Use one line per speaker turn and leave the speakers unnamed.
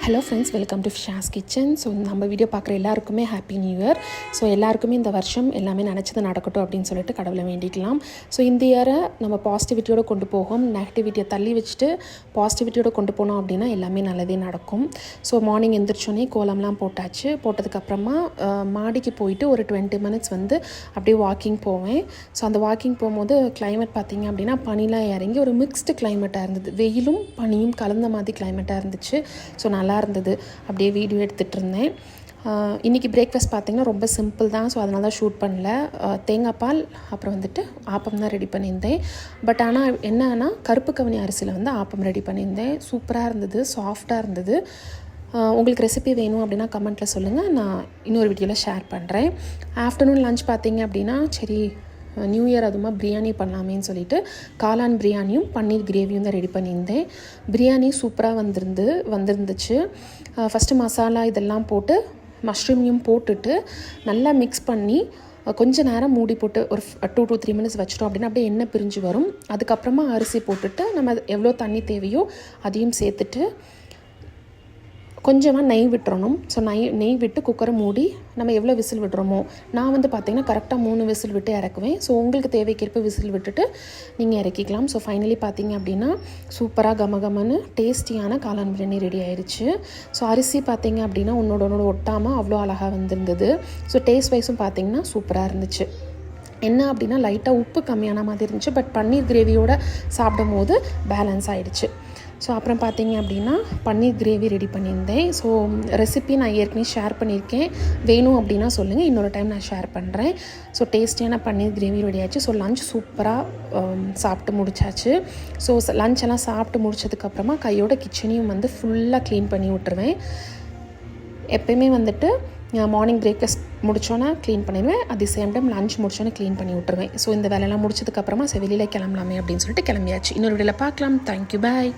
Hello friends, welcome to Shah's kitchen. So நம்ம video பார்க்குற எல்லாருக்குமே ஹாப்பி நியூ இயர். ஸோ எல்லாருக்குமே இந்த வருஷம் எல்லாமே நினச்சது நடக்கட்டும் அப்படின்னு சொல்லிட்டு கடவுளை வேண்டிக்கலாம். ஸோ இந்த இயரை நம்ம பாசிட்டிவிட்டியோடு கொண்டு போகும், நெகட்டிவிட்டியை தள்ளி வச்சுட்டு பாசிட்டிவிட்டியோடு கொண்டு போனோம் அப்படின்னா எல்லாமே நல்லதே நடக்கும். ஸோ மார்னிங் எந்திரிச்சோன்னே கோலம்லாம் போட்டாச்சு. போட்டதுக்கப்புறமா மாடிக்கு போயிட்டு ஒரு 20 மினிட்ஸ் வந்து அப்படியே வாக்கிங் போவேன். ஸோ அந்த வாக்கிங் போகும்போது கிளைமேட் பார்த்திங்க அப்படின்னா பனிலாம் இறங்கி ஒரு மிக்ஸ்டு கிளைமேட்டாக இருந்தது. வெயிலும் பனியும் கலந்த மாதிரி கிளைமேட்டாக இருந்துச்சு. ஸோ நல்லா இருந்தது. அப்படியே வீடியோ எடுத்துகிட்டு இருந்தேன். இன்றைக்கி பிரேக்ஃபாஸ்ட் பார்த்திங்கன்னா ரொம்ப சிம்பிள் தான். ஸோ அதனால தான் ஷூட் பண்ணல. தேங்காய் பால் அப்புறம் வந்துட்டு ஆப்பம் தான் ரெடி பண்ணியிருந்தேன். பட் ஆனால் என்னன்னா கருப்பு கவனி அரிசியில் வந்து ஆப்பம் ரெடி பண்ணியிருந்தேன். சூப்பராக இருந்தது, சாஃப்டாக இருந்தது. உங்களுக்கு ரெசிபி வேணும் அப்படின்னா கமெண்ட்டில் சொல்லுங்கள், நான் இன்னொரு வீடியோவில் ஷேர் பண்ணுறேன். ஆஃப்டர்நூன் லன்ச் பார்த்திங்க அப்படின்னா சரி நியூ இயர் அதுமா பிரியாணி பண்ணலாமேன்னு சொல்லிட்டு காளான் பிரியாணியும் பன்னீர் கிரேவியும் தான் ரெடி பண்ணியிருந்தேன். பிரியாணி சூப்பராக வந்துருந்துச்சு. ஃபஸ்ட்டு மசாலா இதெல்லாம் போட்டு மஷ்ரூமையும் போட்டுட்டு நல்லா மிக்ஸ் பண்ணி கொஞ்சம் நேரம் மூடி போட்டு ஒரு 2 to 3 மினிட்ஸ் வச்சிட்டோம் அப்படின்னா அப்படியே எண்ணெய் பிரிஞ்சு வரும். அதுக்கப்புறமா அரிசி போட்டுட்டு நம்ம எவ்வளோ தண்ணி தேவையோ அதையும் சேர்த்துட்டு கொஞ்சமாக நெய் விட்டுறணும். ஸோ நெய் விட்டு குக்கரை மூடி நம்ம எவ்வளோ விசில் விடுறோமோ, நான் வந்து பார்த்திங்கன்னா கரெக்டாக 3 விசில் விட்டு இறக்குவேன். ஸோ உங்களுக்கு தேவைக்கேற்ப விசில் விட்டுட்டு நீங்கள் இறக்கிக்கலாம். ஸோ ஃபைனலி பார்த்திங்க அப்படின்னா சூப்பராக கமகமன்னு டேஸ்டியான காளான் பிரியாணி ரெடி ஆயிடுச்சு. ஸோ அரிசி பார்த்திங்க அப்படின்னா ஒன்றோட ஒட்டாமல் அவ்வளோ அழகாக வந்திருந்தது. ஸோ டேஸ்ட் வைஸும் பார்த்திங்கன்னா சூப்பராக இருந்துச்சு. என்ன அப்படின்னா லைட்டாக உப்பு கம்மியான மாதிரி இருந்துச்சு. பட் பன்னீர் கிரேவியோடு சாப்பிடும் போது பேலன்ஸ் ஆகிடுச்சு. ஸோ அப்புறம் பார்த்திங்க அப்படின்னா பன்னீர் கிரேவி ரெடி பண்ணியிருந்தேன். ஸோ ரெசிபி நான் ஏற்கனவே ஷேர் பண்ணியிருக்கேன். வேணும் அப்படின்னா சொல்லுங்கள், இன்னொரு டைம் நான் ஷேர் பண்ணுறேன். ஸோ டேஸ்டியான பன்னீர் கிரேவி ரெடி ஆச்சு. ஸோ லஞ்ச் சூப்பராக சாப்பிட்டு முடிச்சாச்சு. ஸோ லஞ்ச் எல்லாம் சாப்பிட்டு முடிச்சதுக்கப்புறமா கையோட கிச்சனையும் வந்து ஃபுல்லாக க்ளீன் பண்ணி விட்டுருவேன். எப்போயுமே வந்துட்டு மார்னிங் பிரேக்ஃபாஸ்ட் முடித்தோன்னே க்ளீன் பண்ணிடுவேன். அட் சேம் டைம் லஞ்ச் முடிச்சோன்னே க்ளீன் பண்ணி விட்டுருவேன். ஸோ இந்த வேலையெல்லாம் முடிச்சதுக்கப்புறமா வெளியில் கிளம்பலாமே அப்படின்னு சொல்லிட்டு கிளம்பியாச்சு. இன்னொரு வீடியோவில் பார்க்கலாம். தேங்க்யூ, பாய்.